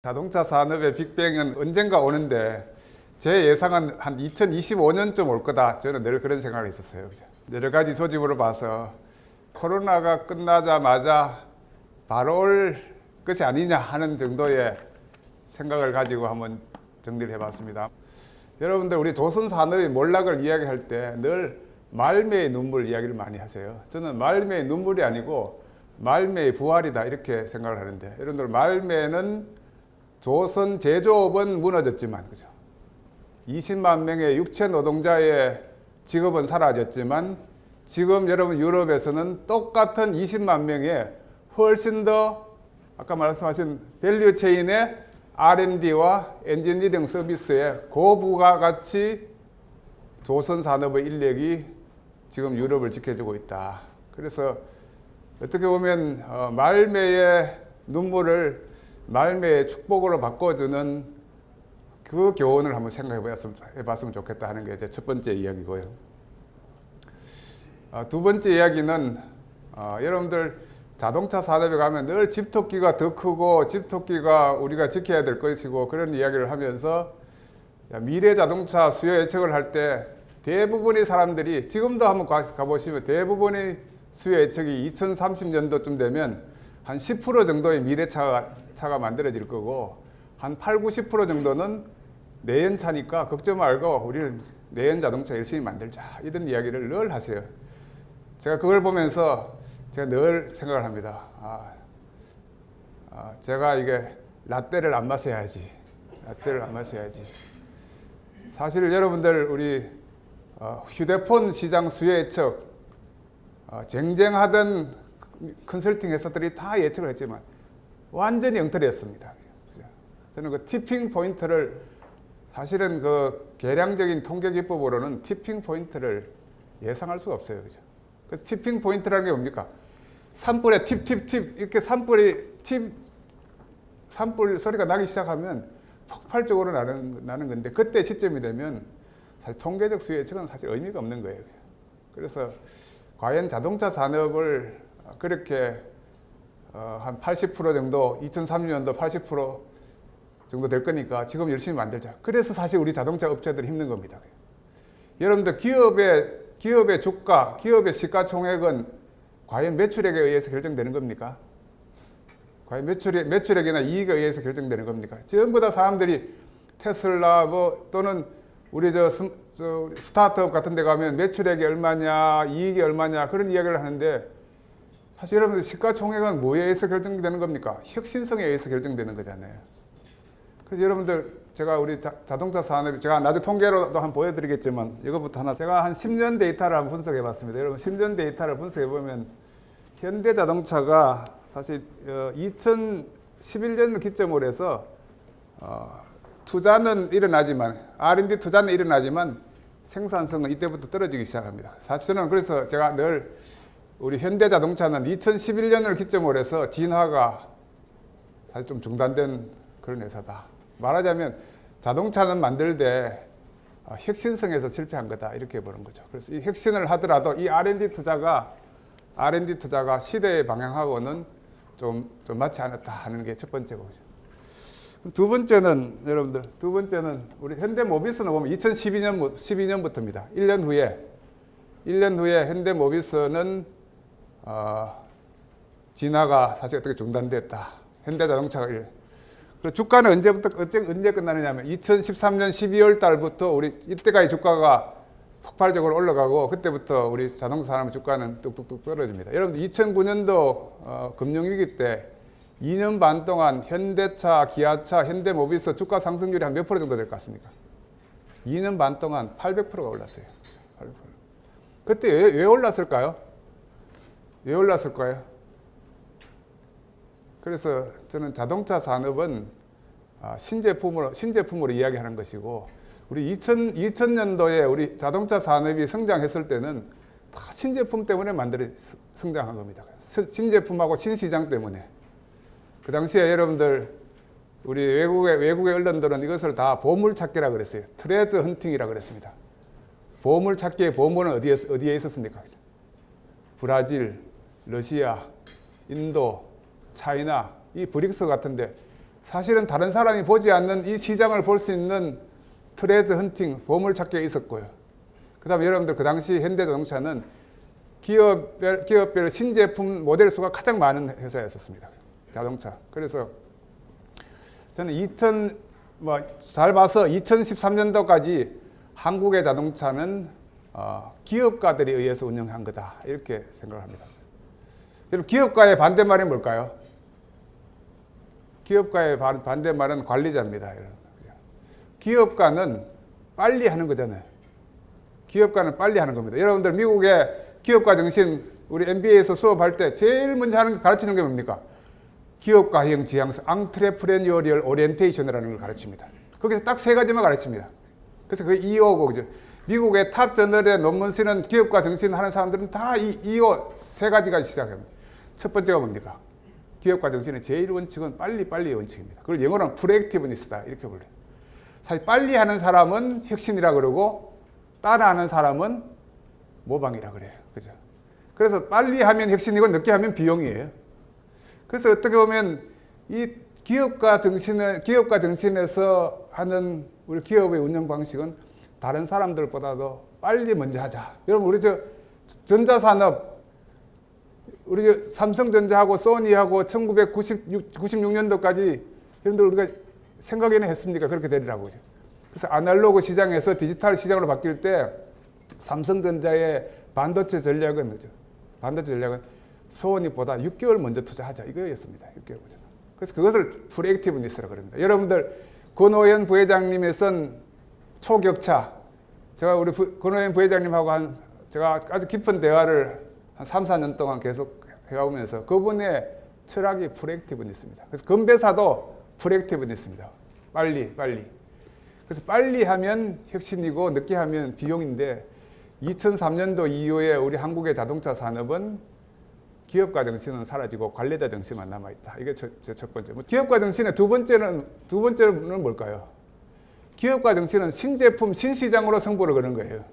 자동차 산업의 빅뱅은 언젠가 오는데 제 예상은 한 2025년쯤 올 거다. 저는 늘 그런 생각을 했었어요. 여러 가지 조짐으로 봐서 코로나가 끝나자마자 바로 올 것이 아니냐 하는 정도의 생각을 가지고 한번 정리를 해봤습니다. 여러분들 우리 조선 산업의 몰락을 이야기할 때 늘 말매의 눈물 이야기를 많이 하세요. 저는 말매의 눈물이 아니고 말매의 부활이다 이렇게 생각을 하는데, 여러분들 말매는 조선 제조업은 무너졌지만, 그죠? 20만 명의 육체 노동자의 직업은 사라졌지만 지금 여러분 유럽에서는 똑같은 20만 명의 훨씬 더 아까 말씀하신 밸류 체인의 R&D와 엔지니어링 서비스의 고부가가치 조선 산업의 인력이 지금 유럽을 지켜주고 있다. 그래서 어떻게 보면 말매의 눈물을 말매의 축복으로 바꿔주는 그 교훈을 한번 생각해 봤으면 좋겠다 하는 게 제 첫 번째 이야기고요. 두 번째 이야기는 여러분들 자동차 산업에 가면 늘 집토끼가 더 크고 집토끼가 우리가 지켜야 될 것이고 그런 이야기를 하면서 미래 자동차 수요 예측을 할 때 대부분의 사람들이 지금도 한번 가보시면 대부분의 수요 예측이 2030년도쯤 되면 한 10% 정도의 미래차가 만들어질 거고 한 8, 90% 정도는 내연차니까 걱정 말고 우리는 내연 자동차 열심히 만들자 이런 이야기를 늘 하세요. 제가 그걸 보면서 제가 늘 생각을 합니다. 제가 이게 라떼를 안 마셔야지. 라떼를 안 마셔야지. 사실 여러분들 우리 휴대폰 시장 수요 예측 쟁쟁하던 컨설팅 회사들이 다 예측을 했지만 완전히 엉터리였습니다. 저는 그 티핑 포인트를 사실은 그 계량적인 통계 기법으로는 티핑 포인트를 예상할 수가 없어요. 그죠? 그래서 티핑 포인트라는 게 뭡니까? 산불에 팁 이렇게 산불 소리가 나기 시작하면 폭발적으로 나는 건데 그때 시점이 되면 사실 통계적 수요 예측은 사실 의미가 없는 거예요. 그래서 과연 자동차 산업을 그렇게 한 80% 정도 2030년도 80% 정도 될 거니까 지금 열심히 만들자. 그래서 사실 우리 자동차 업체들이 힘든 겁니다. 여러분들 기업의 주가, 기업의 시가총액은 과연 매출액에 의해서 결정되는 겁니까? 과연 매출액이나 이익에 의해서 결정되는 겁니까? 전부 다 사람들이 테슬라 또는 우리 스타트업 같은 데 가면 매출액이 얼마냐, 이익이 얼마냐 그런 이야기를 하는데 사실 여러분들 시가총액은 뭐에 의해서 결정되는 겁니까? 혁신성에 의해서 결정되는 거잖아요. 그래서 여러분들 제가 우리 자동차 산업 제가 나중에 통계로도 한번 보여드리겠지만 이것부터 하나 제가 한 10년 데이터를 한번 분석해 봤습니다. 여러분 10년 데이터를 분석해 보면 현대자동차가 사실 2011년을 기점으로 해서 투자는 일어나지만 R&D 투자는 일어나지만 생산성은 이때부터 떨어지기 시작합니다. 사실은 그래서 제가 늘 우리 현대자동차는 2011년을 기점으로 해서 진화가 사실 좀 중단된 그런 회사다. 말하자면 자동차는 만들 때 혁신성에서 실패한 거다 이렇게 보는 거죠. 그래서 이 혁신을 하더라도 이 R&D 투자가 시대의 방향하고는 좀 맞지 않았다 하는 게 첫 번째고. 두 번째는 여러분들 우리 현대모비스는 보면 2012년부터입니다. 1년 후에 현대모비스는 진화가 사실 어떻게 중단됐다. 현대자동차가 그리고 주가는 언제 끝나느냐면 2013년 12월 달부터 우리 이때까지 주가가 폭발적으로 올라가고 그때부터 우리 자동차 산업 주가는 뚝뚝뚝 떨어집니다. 여러분들 2009년도 금융위기 때 2년 반 동안 현대차, 기아차, 현대모비스 주가 상승률이 한 몇 프로 정도 될 것 같습니까? 2년 반 동안 800%가 올랐어요. 800%. 그때 왜 올랐을까요? 왜 올랐을까요? 그래서 저는 자동차 산업은 신제품으로 이야기하는 것이고 우리 2000년도에 우리 자동차 산업이 성장했을 때는 다 신제품 때문에 성장한 겁니다. 신제품하고 신시장 때문에. 그 당시에 여러분들 우리 외국의 언론들은 이것을 다 보물찾기라 그랬어요. 트레저 헌팅이라 그랬습니다. 보물찾기의 보물은 어디에 있었습니까? 브라질, 러시아, 인도, 차이나 이 브릭스 같은데 사실은 다른 사람이 보지 않는 이 시장을 볼 수 있는 트레드 헌팅, 보물찾기가 있었고요. 그 다음에 여러분들 그 당시 현대자동차는 기업별 신제품 모델 수가 가장 많은 회사였었습니다. 자동차. 그래서 저는 잘 봐서 2013년도까지 한국의 자동차는 기업가들에 의해서 운영한 거다. 이렇게 생각을 합니다. 여러분, 기업가의 반대말이 뭘까요? 기업가의 반대말은 관리자입니다. 기업가는 빨리 하는 거잖아요. 기업가는 빨리 하는 겁니다. 여러분들 미국의 기업가 정신 우리 MBA에서 수업할 때 제일 먼저 가르치는 게 뭡니까? 기업가형 지향성, entrepreneurial orientation이라는 걸 가르칩니다. 거기서 딱 세 가지만 가르칩니다. 그래서 그 EO고, 그죠? 미국의 탑 저널에 논문 쓰는 기업가 정신 하는 사람들은 다 이 EO 세 가지가 시작합니다. 첫 번째가 뭡니까? 기업가 정신의 제일 원칙은 빨리의 원칙입니다. 그걸 영어로는 프로액티브니스다 이렇게 불러요. 사실 빨리 하는 사람은 혁신이라 그러고 따라하는 사람은 모방이라 그래요. 그죠? 그래서 빨리 하면 혁신이고 늦게 하면 비용이에요. 그래서 어떻게 보면 이 기업가 정신에서 하는 우리 기업의 운영 방식은 다른 사람들보다도 빨리 먼저 하자. 여러분 우리 전자산업 우리 삼성전자하고 소니하고 1996년도까지 여러분들 우리가 생각이나 했습니까? 그렇게 되리라고. 그래서 아날로그 시장에서 디지털 시장으로 바뀔 때 삼성전자의 반도체 전략은 소니보다 6개월 먼저 투자하자 이거였습니다. 6개월 먼저. 그래서 그것을 프로액티브니스라고 그럽니다. 여러분들 권오현 부회장님의 쓴 초격차, 제가 우리 권오현 부회장님하고 제가 아주 깊은 대화를 한 3, 4년 동안 계속 해오면서 그분의 철학이 프로액티브니스입니다. 그래서 건배사도 프로액티브니스입니다. 빨리. 그래서 빨리 하면 혁신이고 늦게 하면 비용인데 2003년도 이후에 우리 한국의 자동차 산업은 기업가 정신은 사라지고 관리자 정신만 남아있다. 이게 제 첫 번째. 기업가 정신의 두 번째는 뭘까요? 기업가 정신은 신제품, 신시장으로 승부를 거는 거예요.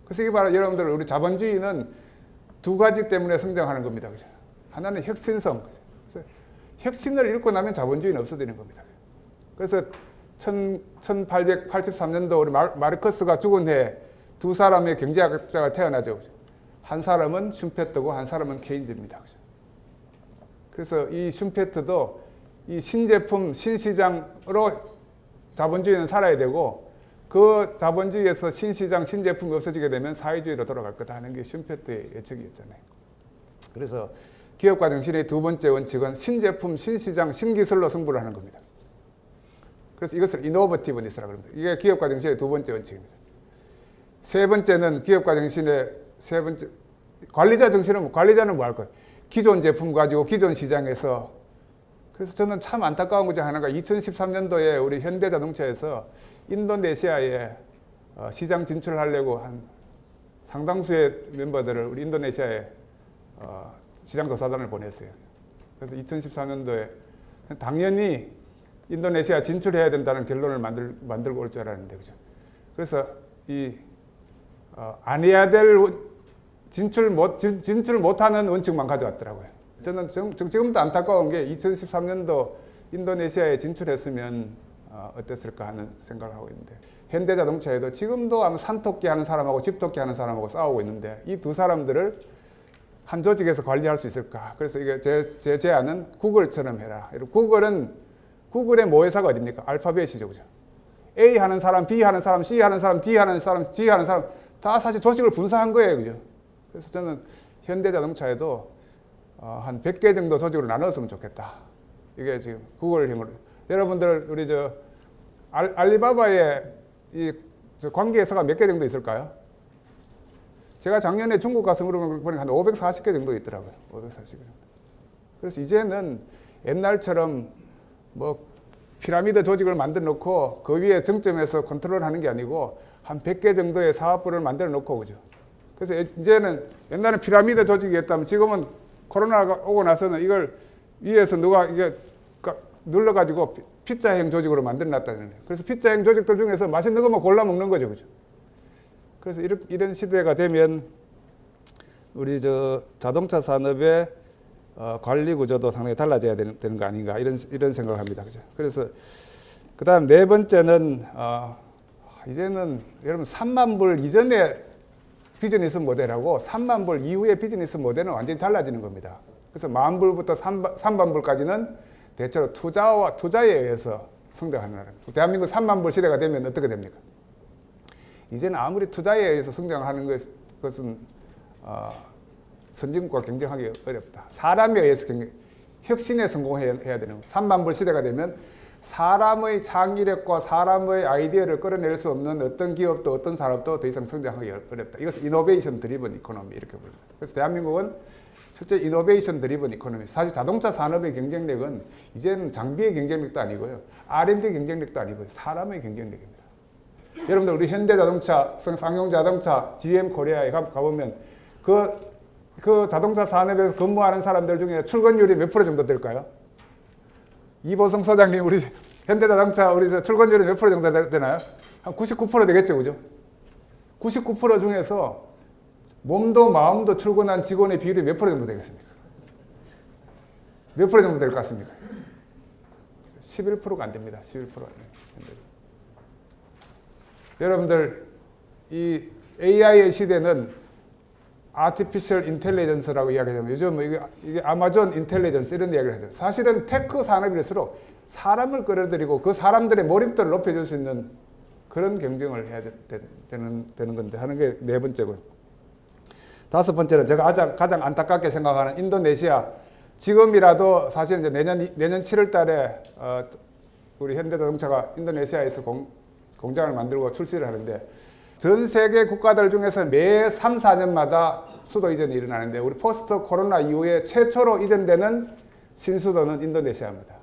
그래서 이게 바로 여러분들 우리 자본주의는 두 가지 때문에 성장하는 겁니다. 그죠? 하나는 혁신성. 그래서 혁신을 잃고 나면 자본주의는 없어지는 겁니다. 그래서 1883년도 우리 마르크스가 죽은 해 두 사람의 경제학자가 태어나죠. 한 사람은 슈페트고 한 사람은 케인즈입니다. 그래서 이 슈페트도 이 신제품, 신시장으로 자본주의는 살아야 되고 그 자본주의에서 신시장, 신제품이 없어지게 되면 사회주의로 돌아갈 거다 하는 게 슈페트의 예측이었잖아요. 그래서 기업가 정신의 두 번째 원칙은 신제품, 신시장, 신기술로 승부를 하는 겁니다. 그래서 이것을 이노버티브니스라고 합니다. 이게 기업가 정신의 두 번째 원칙입니다. 세 번째는 기업가 정신의 관리자 정신은 관리자는 뭐 할 거예요? 기존 제품 가지고 기존 시장에서. 그래서 저는 참 안타까운 것 중 하나가 2013년도에 우리 현대자동차에서 인도네시아에 시장 진출하려고 한 상당수의 멤버들을 우리 인도네시아에 시장조사단을 보냈어요. 그래서 2014년도에 당연히 인도네시아 진출해야 된다는 결론을 만들고 올 줄 알았는데, 그죠? 그래서 안 해야 될 진출을 못하는 원칙만 가져왔더라고요. 저는 지금도 안타까운 게 2013년도 인도네시아에 진출했으면 어땠을까 하는 생각을 하고 있는데, 현대자동차에도 지금도 아마 산토끼 하는 사람하고 집토끼 하는 사람하고 싸우고 있는데 이 두 사람들을 한 조직에서 관리할 수 있을까? 그래서 이게 제 제안은 구글처럼 해라. 구글의 모회사가 어딥니까? 알파벳이죠, 그죠? A 하는 사람, B 하는 사람, C 하는 사람, D 하는 사람, G 하는 사람 다 사실 조직을 분사한 거예요, 그죠? 그래서 저는 현대자동차에도 한 100개 정도 조직으로 나눴으면 좋겠다. 이게 지금 구글 힘으로. 여러분들 우리 알리바바의 이 관계회사가 몇 개 정도 있을까요? 제가 작년에 중국 가서 물어보니까 한 540개 정도 있더라고요. 540개 정도. 그래서 이제는 옛날처럼 뭐 피라미드 조직을 만들어 놓고 그 위에 정점에서 컨트롤하는 게 아니고 한 100개 정도의 사업부를 만들어 놓고, 그죠? 그래서 이제는 옛날에 피라미드 조직이었다면 지금은 코로나가 오고 나서는 이걸 위에서 누가 이게 눌러가지고 피자형 조직으로 만들어 놨다는 거예요. 그래서 피자형 조직들 중에서 맛있는 것만 골라 먹는 거죠, 그죠? 그래서 이런 시대가 되면 우리 자동차 산업의 관리 구조도 상당히 달라져야 되는 거 아닌가 이런 생각을 합니다. 그죠? 그래서 그다음 네 번째는 이제는 여러분 3만 불 이전에 비즈니스 모델하고 3만 불 이후의 비즈니스 모델은 완전히 달라지는 겁니다. 그래서 1만 불부터 3만 불까지는 대체로 투자에 의해서 성장하는 나라입니다. 대한민국 3만 불 시대가 되면 어떻게 됩니까? 이제는 아무리 투자에 의해서 성장하는 것은 선진국과 경쟁하기 어렵다. 사람에 의해서 혁신에 성공해야 되는 겁니다. 3만 불 시대가 되면 사람의 창의력과 사람의 아이디어를 끌어낼 수 없는 어떤 기업도 어떤 산업도 더 이상 성장하기 어렵다. 이것을 이노베이션 드리븐 이코노미 이렇게 부릅니다. 그래서 대한민국은 실제 이노베이션 드리븐 이코노미. 사실 자동차 산업의 경쟁력은 이제는 장비의 경쟁력도 아니고요. R&D 경쟁력도 아니고요. 사람의 경쟁력입니다. 여러분들 우리 현대자동차, 쌍용자동차, GM 코리아에 가보면 그 자동차 산업에서 근무하는 사람들 중에 출근율이 몇 프로 정도 될까요? 이보성 소장님, 우리 현대자동차 우리 출근율이 몇 프로 정도 되나요? 한 99% 되겠죠, 그죠? 99% 중에서 몸도 마음도 출근한 직원의 비율이 몇 프로 정도 되겠습니까? 몇 프로 정도 될 것 같습니까? 11%가 안 됩니다. 11%가 안 됩니다. 여러분들 이 AI의 시대는 아티피셜 인텔리전스라고 이야기하면 요즘 이게 아마존 인텔리전스 이런 이야기를 하죠. 사실은 테크 산업일수록 사람을 끌어들이고 그 사람들의 몰입도를 높여줄 수 있는 그런 경쟁을 해야 되는 건데 하는 게 네 번째고. 다섯 번째는 제가 가장 안타깝게 생각하는 인도네시아. 지금이라도 사실 이제 내년 7월 달에 우리 현대자동차가 인도네시아에서 공장을 만들고 출시를 하는데 전 세계 국가들 중에서 매 3, 4년마다 수도 이전이 일어나는데 우리 포스트 코로나 이후에 최초로 이전되는 신수도는 인도네시아입니다.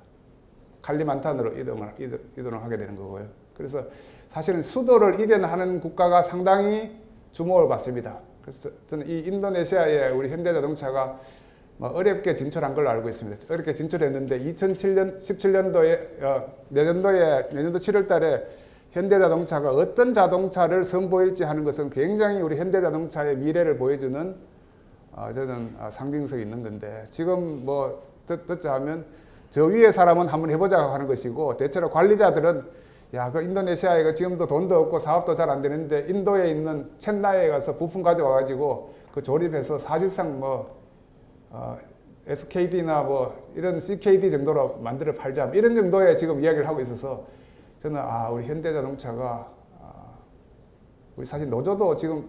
칼리만탄으로 이동을 하게 되는 거고요. 그래서 사실은 수도를 이전하는 국가가 상당히 주목을 받습니다. 그래서 저는 이 인도네시아에 우리 현대자동차가 어렵게 진출한 걸로 알고 있습니다. 어렵게 진출했는데 2017년도에 내년도 7월 달에 현대자동차가 어떤 자동차를 선보일지 하는 것은 굉장히 우리 현대자동차의 미래를 보여주는 저는 상징성이 있는 건데 지금 뭐 듣자 하면 저 위에 사람은 한번 해보자 하는 것이고 대체로 관리자들은 그 인도네시아에 지금도 돈도 없고 사업도 잘 안 되는데 인도에 있는 첸나이에 가서 부품 가져와가지고 그 조립해서 사실상 SKD나 이런 CKD 정도로 만들어 팔자 이런 정도의 지금 이야기를 하고 있어서 저는 우리 현대자동차가 우리 사실 노조도 지금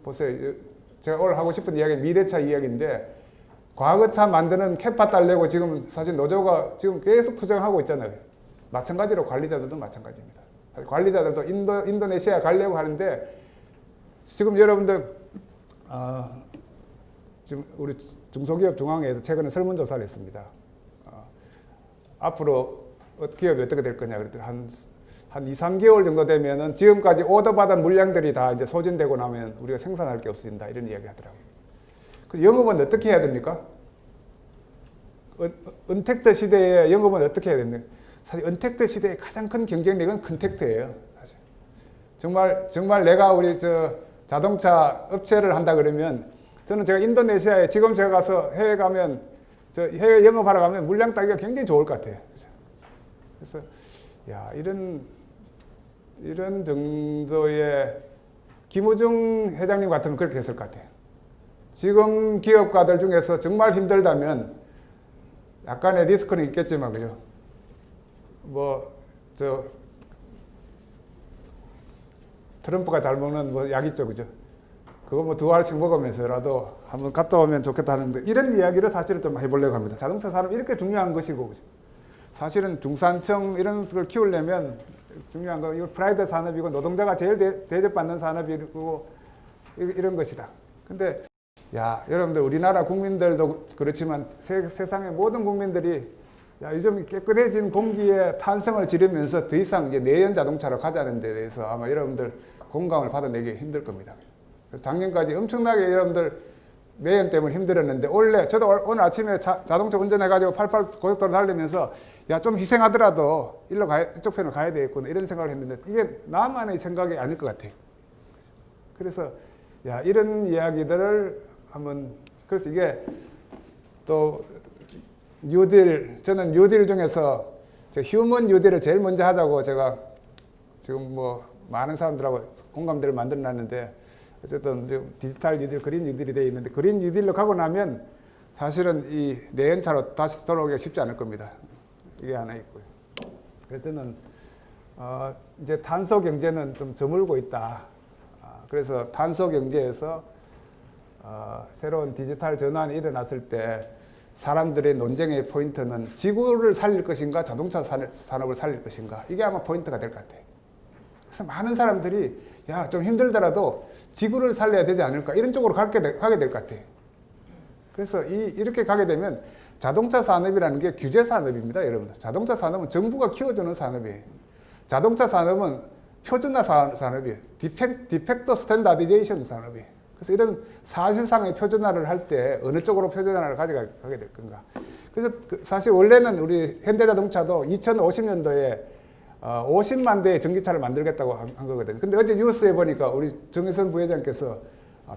보세요. 제가 오늘 하고 싶은 이야기 미래차 이야기인데 과거차 만드는 캐파 달래고 지금 사실 노조가 지금 계속 투쟁하고 있잖아요. 마찬가지로 관리자들도 마찬가지입니다. 관리자들도 인도네시아 가려고 하는데 지금 여러분들 지금 우리 중소기업 중앙회에서 최근에 설문조사를 했습니다. 앞으로 기업이 어떻게 될 거냐 그랬더니 한 2, 3개월 정도 되면은 지금까지 오더받은 물량들이 다 이제 소진되고 나면 우리가 생산할 게 없어진다 이런 이야기 하더라고요. 그래서 영업은 어떻게 해야 됩니까? 언택트 시대에 영업은 어떻게 해야 됩니까? 사실 언택트 시대의 가장 큰 경쟁력은 컨택트예요. 사실. 정말 내가 우리 자동차 업체를 한다 그러면 저는 제가 인도네시아에 지금 제가 가서 해외 가면 해외 영업하러 가면 물량 따기가 굉장히 좋을 것 같아요. 그래서 이런 정도의 김우중 회장님 같으면 그렇게 했을 것 같아요. 지금 기업가들 중에서 정말 힘들다면 약간의 리스크는 있겠지만 그죠? 트럼프가 잘 먹는 약 있죠, 그죠? 그거 2알씩 먹으면서라도 한번 갔다 오면 좋겠다 하는데 이런 이야기를 사실은 좀 해보려고 합니다. 자동차 산업 이렇게 중요한 것이고 그죠? 사실은 중산층 이런 걸 키우려면 중요한 거 이거 프라이드 산업이고 노동자가 제일 대접받는 산업이고 이런 것이다. 근데 여러분들 우리나라 국민들도 그렇지만 세상의 모든 국민들이 요즘 깨끗해진 공기에 탄성을 지르면서 더 이상 이제 내연 자동차로 가자는 데 대해서 아마 여러분들 공감을 받아내기 힘들 겁니다. 그래서 작년까지 엄청나게 여러분들 매연 때문에 힘들었는데 저도 오늘 아침에 자동차 운전해가지고 88 고속도로 달리면서 좀 희생하더라도 이쪽 편으로 가야 되겠구나 이런 생각을 했는데 이게 나만의 생각이 아닐 것 같아요. 그래서 이런 이야기들을 한번 그래서 이게 또 뉴딜, 저는 뉴딜 중에서 휴먼 뉴딜을 제일 먼저 하자고 제가 지금 뭐 많은 사람들하고 공감대를 만들어 놨는데, 어쨌든 디지털 뉴딜, 그린 뉴딜이 되어 있는데, 그린 뉴딜로 가고 나면 사실은 이 내연차로 다시 돌아오기가 쉽지 않을 겁니다. 이게 하나 있고요. 그래서 저는 이제 탄소 경제는 좀 저물고 있다. 그래서 탄소 경제에서 새로운 디지털 전환이 일어났을 때 사람들의 논쟁의 포인트는 지구를 살릴 것인가, 자동차 산업을 살릴 것인가, 이게 아마 포인트가 될 것 같아요. 그래서 많은 사람들이 야, 좀 힘들더라도 지구를 살려야 되지 않을까, 이런 쪽으로 가게 될 것 같아요. 그래서 이렇게 가게 되면 자동차 산업이라는 게 규제 산업입니다, 여러분들. 자동차 산업은 정부가 키워주는 산업이에요. 자동차 산업은 표준화 산업이에요. 디펙터 스탠다디제이션 산업이에요. 그래서 이런 사실상의 표준화를 할 때 어느 쪽으로 표준화를 가져가게 될 건가. 그래서 사실 원래는 우리 현대자동차도 2050년도에 50만 대의 전기차를 만들겠다고 한 거거든요. 근데 어제 뉴스에 보니까 우리 정의선 부회장께서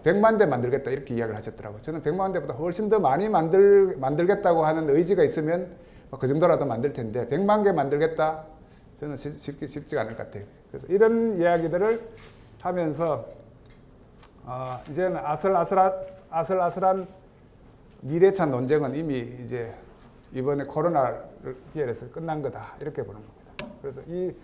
100만 대 만들겠다 이렇게 이야기를 하셨더라고요. 저는 100만 대보다 훨씬 더 많이 만들겠다고 하는 의지가 있으면 그 정도라도 만들 텐데 100만 개 만들겠다? 저는 쉽지가 않을 것 같아요. 그래서 이런 이야기들을 하면서 이제는 아슬아슬한 미래차 논쟁은 이미 이제 이번에 코로나를 기해서 끝난 거다, 이렇게 보는 겁니다. 그래서 이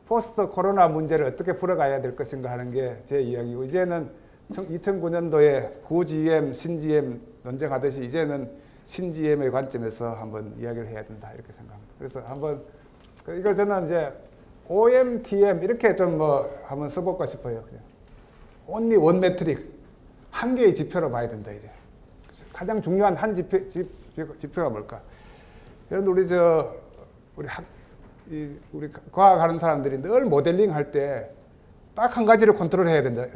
포스트 코로나 문제를 어떻게 풀어가야 될 것인가 하는 게 제 이야기고, 이제는 2009년도에 구GM, 신GM 논쟁하듯이 이제는 신GM의 관점에서 한번 이야기를 해야 된다, 이렇게 생각합니다. 그래서 한번 이걸 저는 이제 OM, TM 이렇게 좀 한번 써볼까 싶어요. 그냥 only one metric, 한 개의 지표로 봐야 된다. 이제 가장 중요한 한 지표가 뭘까? 여러분 우리 과학하는 사람들이 늘 모델링 할 때 딱 한 가지를 컨트롤해야 된다.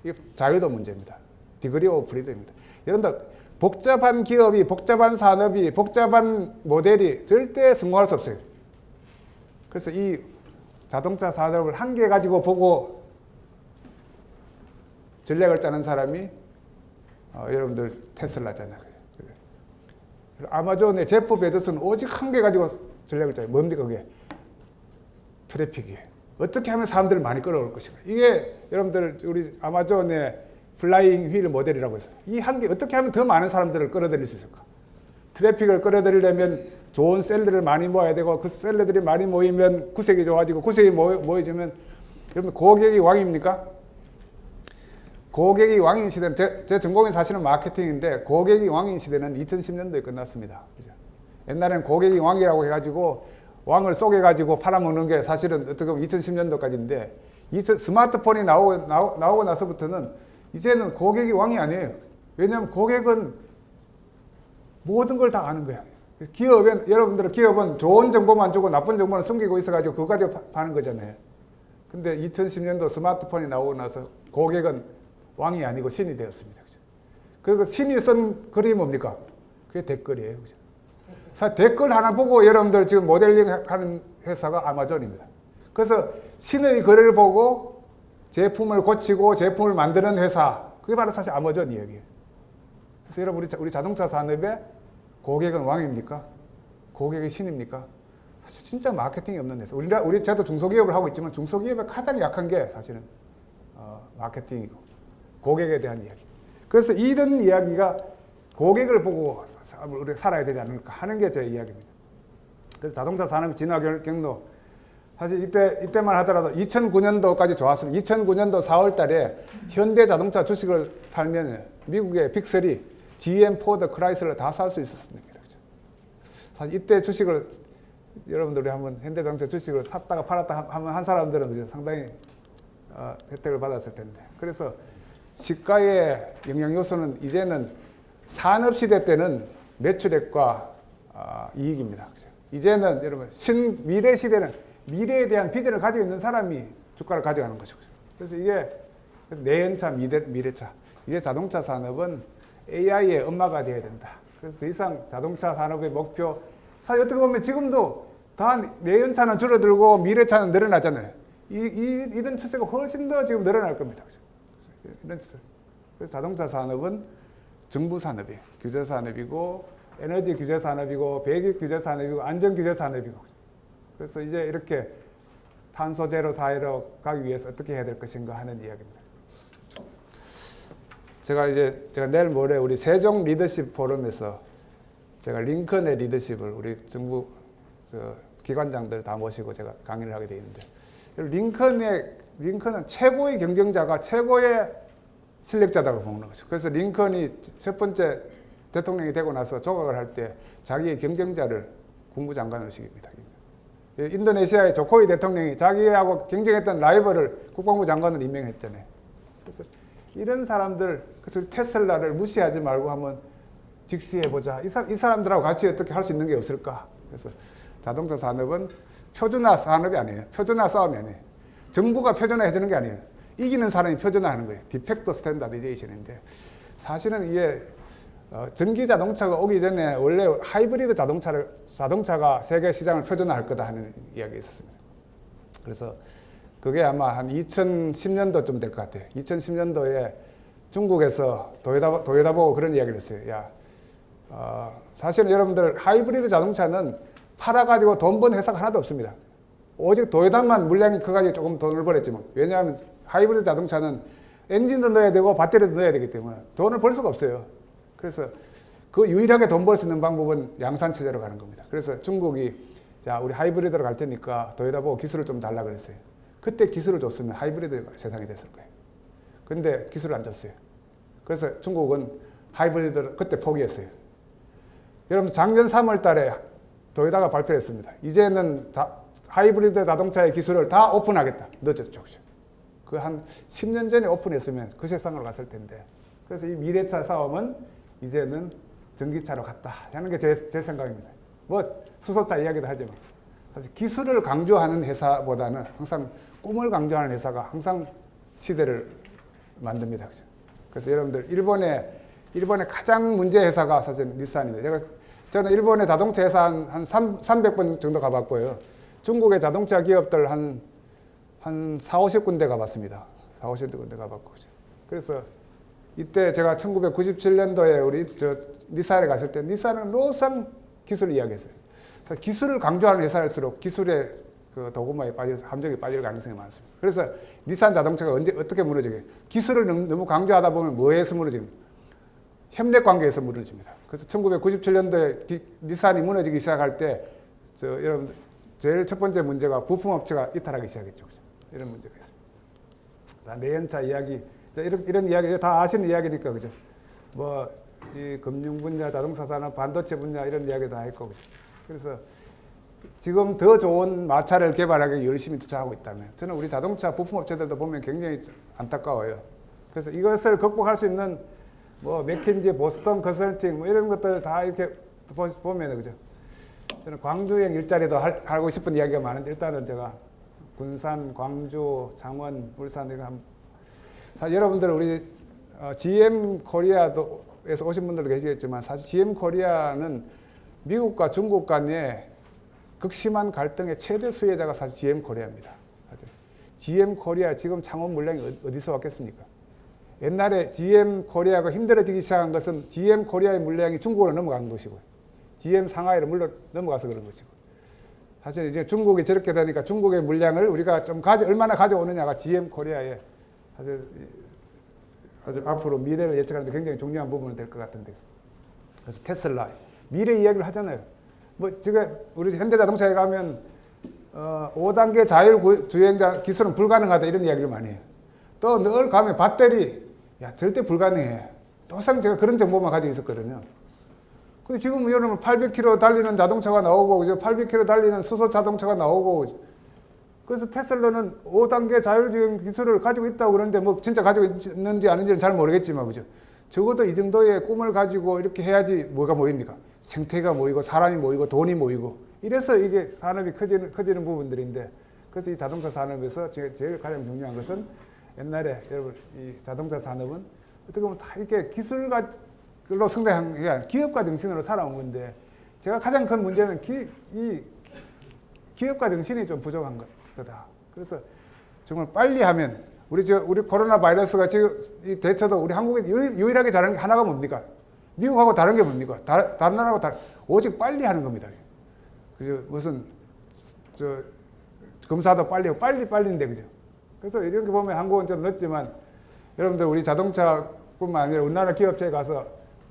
이게 자유도 문제입니다. 디그리 오브 프리덤입니다. 여러분들 복잡한 기업이, 복잡한 산업이, 복잡한 모델이 절대 성공할 수 없어요. 그래서 이 자동차 산업을 한 개 가지고 보고 전략을 짜는 사람이 여러분들 테슬라잖아요. 아마존의 제프 베조스는 오직 한 개 가지고 전략을 짜요. 뭡니까 그게? 트래픽이에요. 어떻게 하면 사람들을 많이 끌어올 것인가. 이게 여러분들 우리 아마존의 플라잉 휠 모델이라고 해서 이 한 개 어떻게 하면 더 많은 사람들을 끌어들일 수 있을까. 트래픽을 끌어들이려면 좋은 셀들을 많이 모아야 되고, 그 셀들이 많이 모이면 구색이 좋아지고, 구색이 모여지면, 여러분 고객이 왕입니까? 고객이 왕인 시대는, 제 전공이 사실은 마케팅인데, 고객이 왕인 시대는 2010년도에 끝났습니다. 그죠? 옛날에는 고객이 왕이라고 해가지고 왕을 쏘개가지고 팔아먹는 게 사실은 어떻게 보면 2010년도까지인데, 스마트폰이 나오고 나서부터는 이제는 고객이 왕이 아니에요. 왜냐하면 고객은 모든 걸 다 아는 거야. 여러분들은 기업은 좋은 정보만 주고 나쁜 정보는 숨기고 있어가지고 그거 가지고 파는 거잖아요. 근데 2010년도 스마트폰이 나오고 나서 고객은 왕이 아니고 신이 되었습니다. 그리고 신이 쓴 글이 뭡니까? 그게 댓글이에요. 댓글 하나 보고 여러분들 지금 모델링 하는 회사가 아마존입니다. 그래서 신의 글을 보고 제품을 고치고 제품을 만드는 회사, 그게 바로 사실 아마존 이야기예요. 그래서 여러분 우리 자동차 산업의 고객은 왕입니까? 고객이 신입니까? 사실 진짜 마케팅이 없는 회사. 저도 중소기업을 하고 있지만 중소기업의 가장 약한 게 사실은 마케팅이고 고객에 대한 이야기. 그래서 이런 이야기가 고객을 보고 우리가 살아야 되지 않을까 하는 게 제 이야기입니다. 그래서 자동차 산업 진화 경로, 사실 이때만 하더라도 2009년도까지 좋았으면 2009년도 4월 달에 현대 자동차 주식을 팔면 미국의 빅3, GM, 포드, 크라이슬러 다 살 수 있었습니다. 사실 이때 주식을 여러분들이 한번 현대 자동차 주식을 샀다가 팔았다 하면 한 사람들은 상당히 혜택을 받았을 텐데. 그래서 시가의 영향 요소는 이제는 산업시대 때는 매출액과 이익입니다. 이제는 여러분 미래 시대는 미래에 대한 비전을 가지고 있는 사람이 주가를 가져가는 것이죠. 그래서 이게 내연차, 미래차. 이제 자동차 산업은 AI의 엄마가 되어야 된다. 그래서 더 이상 자동차 산업의 목표, 사실 어떻게 보면 지금도 다 내연차는 줄어들고 미래차는 늘어나잖아요. 이런 추세가 훨씬 더 지금 늘어날 겁니다. 이런 추세. 그래서 자동차 산업은 정부 산업이에요. 규제 산업이고 에너지 규제 산업이고 배기 규제 산업이고 안전 규제 산업이고. 그래서 이제 이렇게 탄소 제로 사회로 가기 위해서 어떻게 해야 될 것인가 하는 이야기입니다. 제가 내일 모레 우리 세종 리더십 포럼에서 제가 링컨의 리더십을 우리 정부 기관장들 다 모시고 제가 강의를 하게 되어 있는데, 링컨은 최고의 경쟁자가 최고의 실력자라고 보는 거죠. 그래서 링컨이 첫 번째 대통령이 되고 나서 조각을 할 때 자기의 경쟁자를 국무장관으로 시킵니다. 인도네시아의 조코위 대통령이 자기하고 경쟁했던 라이벌을 국방부 장관으로 임명했잖아요. 그래서 이런 사람들, 그래서 테슬라를 무시하지 말고 한번 직시해보자. 이 사람들하고 같이 어떻게 할 수 있는 게 없을까? 그래서 자동차 산업은 표준화 산업이 아니에요. 표준화 싸움이 아니에요. 정부가 표준화해 주는 게 아니에요. 이기는 사람이 표준화하는 거예요. 디펙트 스탠다디제이션인데, 사실은 이게 전기 자동차가 오기 전에 원래 하이브리드 자동차가 세계 시장을 표준화할 거다 하는 이야기가 있었습니다. 그래서 그게 아마 한 2010년도쯤 될 것 같아요. 2010년도에 중국에서 도요타 보고 그런 이야기를 했어요. 사실은 여러분들 하이브리드 자동차는 팔아가지고 돈 번 회사가 하나도 없습니다. 오직 도요타만 물량이 커가지고 조금 돈을 벌었지만, 왜냐하면 하이브리드 자동차는 엔진도 넣어야 되고 배터리도 넣어야 되기 때문에 돈을 벌 수가 없어요. 그래서 그 유일하게 돈 벌 수 있는 방법은 양산체제로 가는 겁니다. 그래서 중국이 자, 우리 하이브리드로 갈 테니까 도요타 보고 기술을 좀 달라 그랬어요. 그때 기술을 줬으면 하이브리드 세상이 됐을 거예요. 근데 기술을 안 줬어요. 그래서 중국은 하이브리드를 그때 포기했어요. 여러분, 작년 3월 달에 도요타가 발표했습니다. 이제는 하이브리드 자동차의 기술을 다 오픈하겠다. 늦었죠. 그 한 10년 전에 오픈했으면 그 세상으로 갔을 텐데. 그래서 이 미래차 싸움은 이제는 전기차로 갔다 하는 게 제 생각입니다. 뭐 수소차 이야기도 하지만 사실 기술을 강조하는 회사보다는 항상 꿈을 강조하는 회사가 항상 시대를 만듭니다. 그래서 여러분들 일본의 가장 문제 회사가 사실 닛산입니다. 저는 일본의 자동차 회사 한 300번 정도 가봤고요. 중국의 자동차 기업들 한 40-50군데 가봤습니다. 40-50군데 가봤고. 그래서 이때 제가 1997년도에 우리 닛산에 갔을 때 닛산은 노상 기술을 이야기했어요. 기술을 강조하는 회사일수록 기술의 그 도구마에 빠져서 함정에 빠질 가능성이 많습니다. 그래서 닛산 자동차가 어떻게 무너지게? 기술을 너무 강조하다 보면 뭐에서 무너집니까? 협력 관계에서 무너집니다. 그래서 1997년도에 닛산이 무너지기 시작할 때 여러분 제일 첫 번째 문제가 부품업체가 이탈하기 시작했죠. 이런 문제가 있습니다. 내연차 이야기, 이런 이야기 다 아시는 이야기니까 그죠? 뭐 이 금융 분야, 자동차 산업, 반도체 분야 이런 이야기 다 했고 그죠? 그래서 지금 더 좋은 마차를 개발하기 열심히 투자하고 있다면, 저는 우리 자동차 부품업체들도 보면 굉장히 안타까워요. 그래서 이것을 극복할 수 있는 뭐 맥킨지, 보스턴 컨설팅 뭐 이런 것들 다 이렇게 보면 그죠? 저는 광주행 일자리도 하고 싶은 이야기가 많은데, 일단은 제가 군산, 광주, 창원, 울산 이런 여러분들 우리 GM 코리아에서 오신 분들도 계시겠지만, 사실 GM 코리아는 미국과 중국 간의 극심한 갈등의 최대 수혜자가 사실 GM 코리아입니다. GM 코리아 지금 창원 물량이 어디서 왔겠습니까? 옛날에 GM 코리아가 힘들어지기 시작한 것은 GM 코리아의 물량이 중국으로 넘어간 것이고요. GM 상하이로 넘어가서 그런 것이고. 사실 이제 중국이 저렇게 되니까 중국의 물량을 우리가 좀 얼마나 가져오느냐가 GM 코리아의 아주 앞으로 미래를 예측하는 데 굉장히 중요한 부분이 될 것 같은데. 그래서 테슬라 미래 이야기를 하잖아요. 뭐 지금 우리 현대자동차에 가면 5단계 자율주행자 기술은 불가능하다 이런 이야기를 많이 해요. 또 늘 가면 배터리 절대 불가능해. 또 항상 제가 그런 정보만 가지고 있었거든요. 근데 지금 여러분 800km 달리는 자동차가 나오고 800km 달리는 수소 자동차가 나오고, 그래서 테슬라는 5단계 자율주행 기술을 가지고 있다고 그러는데 뭐 진짜 가지고 있는지 아닌지는 잘 모르겠지만 그죠? 적어도 이 정도의 꿈을 가지고 이렇게 해야지 뭐가 모입니까? 생태가 모이고 사람이 모이고 돈이 모이고 이래서 이게 산업이 커지는 부분들인데, 그래서 이 자동차 산업에서 제일 가장 중요한 것은 옛날에 여러분 이 자동차 산업은 어떻게 보면 다 이렇게 기술로 성장한 게 아니라 기업가 정신으로 살아온 건데, 제가 가장 큰 문제는 이 기업가 정신이 좀 부족한 거다. 그래서 정말 빨리 하면 우리 코로나 바이러스가 지금 이 대처도 우리 한국이 유일하게 잘하는 게 하나가 뭡니까? 미국하고 다른 게 뭡니까? 다른 나라하고 오직 빨리 하는 겁니다. 그죠? 무슨 검사도 빨리 하고 빨리인데 그죠? 그래서 이렇게 보면 한국은 좀 늦지만 여러분들 우리 자동차뿐만 아니라 우리나라 기업체에 가서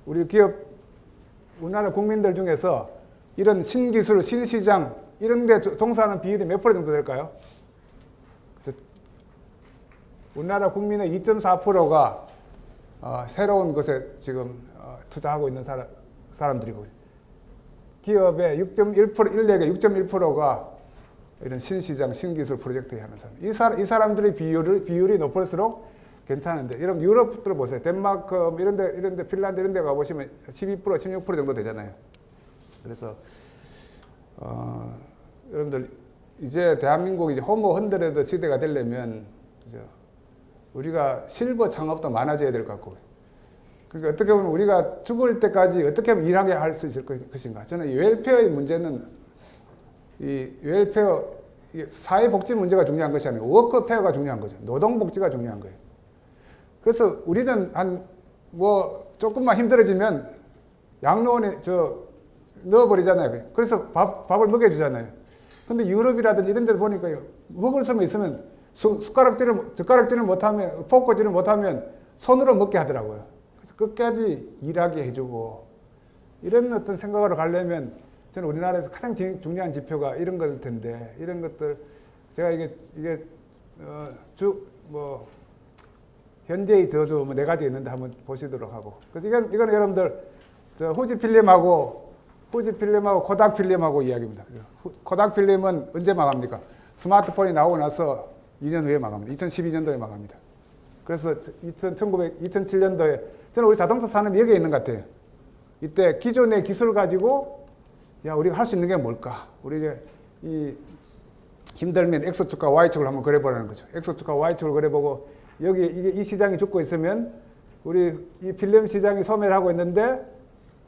우리나라 국민들 중에서 이런 신기술, 신시장 이런 데 종사하는 비율이 몇 프로 정도 될까요? 우리나라 국민의 2.4%가 새로운 것에 지금 투자하고 있는 사람들이고 기업의 6.1%, 인력의 6.1%가 이런 신시장, 신기술 프로젝트에 하는 사람. 이 사람들의 비율이 높을수록 괜찮은데, 여러분 유럽들 보세요. 덴마크 이런데 핀란드 이런데 가보시면 12%, 16% 정도 되잖아요. 그래서 여러분들 이제 대한민국이 이제 호모 헌드레드 시대가 되려면 그죠? 우리가 실버 창업도 많아져야 될 것 같고, 그러니까 어떻게 보면 우리가 죽을 때까지 어떻게 하면 일하게 할 수 있을 것인가. 저는 이 웰페어의 문제는 이 웰페어 사회복지 문제가 중요한 것이 아니고 워크페어가 중요한 거죠. 노동복지가 중요한 거예요. 그래서 우리는 조금만 힘들어지면 양로원에 넣어버리잖아요. 그래서 밥을 먹여주잖아요. 근데 유럽이라든지 이런 데 보니까요, 먹을 수만 있으면 젓가락질을 못하면, 포크질을 못하면 손으로 먹게 하더라고요. 그래서 끝까지 일하게 해주고, 이런 어떤 생각으로 가려면 저는 우리나라에서 가장 중요한 지표가 이런 것일 텐데, 이런 것들, 제가 현재의 저주 네 가지 있는데 한번 보시도록 하고. 그래서 이건 여러분들, 후지 필름하고 코닥 필름하고 이야기입니다. 코닥 필름은 언제 망합니까? 스마트폰이 나오고 나서 2년 후에 망합니다. 2012년도에 망합니다. 그래서 2007년도에 저는 우리 자동차 산업이 여기에 있는 것 같아요. 이때 기존의 기술 가지고 우리가 할 수 있는 게 뭘까? 우리 이 힘들면 X축과 Y축을 한번 그려보라는 거죠. X축과 Y축을 그려보고 이 시장이 죽고 있으면 우리 이 필름 시장이 소멸하고 있는데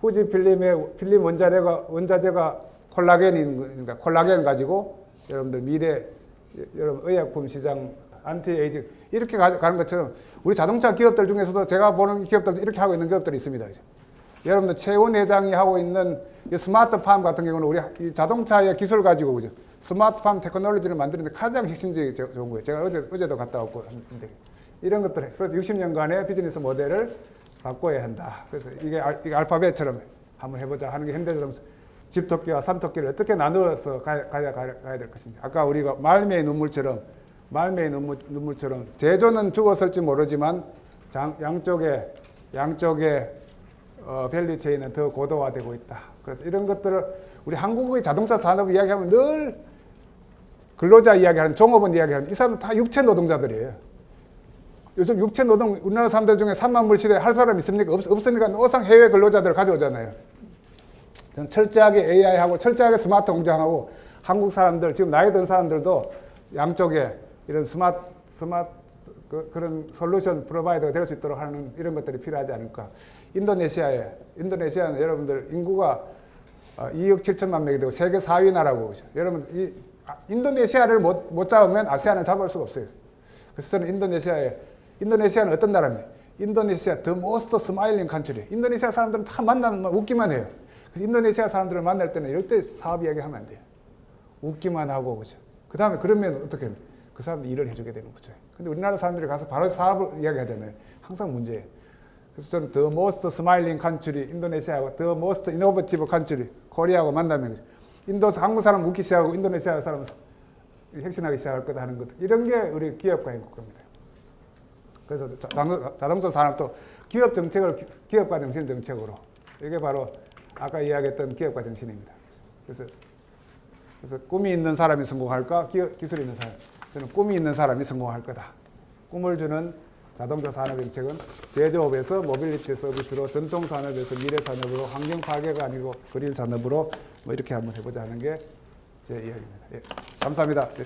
후지 필름의 필름 원자재가 콜라겐입니다. 콜라겐 가지고 여러분들 여러분 의약품 시장, 안티에이징 이렇게 가는 것처럼 우리 자동차 기업들 중에서도 제가 보는 기업들도 이렇게 하고 있는 기업들이 있습니다. 여러분들 최훈 회장이 하고 있는 이 스마트팜 같은 경우는 우리 이 자동차의 기술 가지고 그죠? 스마트팜 테크놀로지를 만드는데 가장 핵심적이 좋은 거예요. 제가 어제도 갔다 왔고 하는데 이런 것들. 그래서 60년간의 비즈니스 모델을 바꿔야 한다. 그래서 이게 알파벳처럼 한번 해보자 하는 게 현대자동차 집토끼와 삼토끼를 어떻게 나누어서 가야 될 것인지. 아까 우리가 말미의 눈물처럼 제조는 죽었을지 모르지만 양쪽에 밸류 체인은 더 고도화되고 있다. 그래서 이런 것들을 우리 한국의 자동차 산업 이야기하면 늘 근로자 이야기하는, 종업원 이야기하는 이 사람은 다 육체 노동자들이에요. 요즘 육체 노동 우리나라 사람들 중에 3만 불 시대 할 사람 있습니까? 없으니까 오상 해외 근로자들 가져오잖아요. 저는 철저하게 AI하고 철저하게 스마트 공장하고 한국 사람들 지금 나이 든 사람들도 양쪽에 이런 그런 솔루션 프로바이더가 될 수 있도록 하는 이런 것들이 필요하지 않을까. 인도네시아는 여러분들 인구가 2억 7천만 명이 되고 세계 4위 나라고. 여러분 인도네시아를 못 잡으면 아세안을 잡을 수가 없어요. 그래서 저는 인도네시아는 어떤 나라입니까? 인도네시아 the most smiling country. 인도네시아 사람들은 다 만나면 웃기만 해요. 그래서 인도네시아 사람들을 만날 때는 이럴 때 사업 이야기하면 안 돼요. 웃기만 하고 그죠. 그 다음에 그러면 어떻게 해요? 그 사람들 일을 해주게 되는 거죠. 근데 우리나라 사람들이 가서 바로 사업을 이야기하잖아요. 항상 문제예요. 그래서 저는 the most smiling country 인도네시아하고 the most innovative country 코리아하고 만나면 한국 사람 웃기 시작하고 인도네시아 사람 혁신하기 시작할 거다 하는 것. 이런 게 우리 기업가의 국가입니다. 그래서 자동차 산업도 기업 정책을 기업가 정신 정책으로. 이게 바로 아까 이야기했던 기업가 정신입니다. 그래서 꿈이 있는 사람이 성공할까? 기술이 있는 사람. 저는 꿈이 있는 사람이 성공할 거다. 꿈을 주는 자동차 산업 정책은 제조업에서 모빌리티 서비스로, 전통 산업에서 미래 산업으로, 환경 파괴가 아니고 그린 산업으로 이렇게 한번 해보자 하는 게 제 이야기입니다. 예, 감사합니다. 예.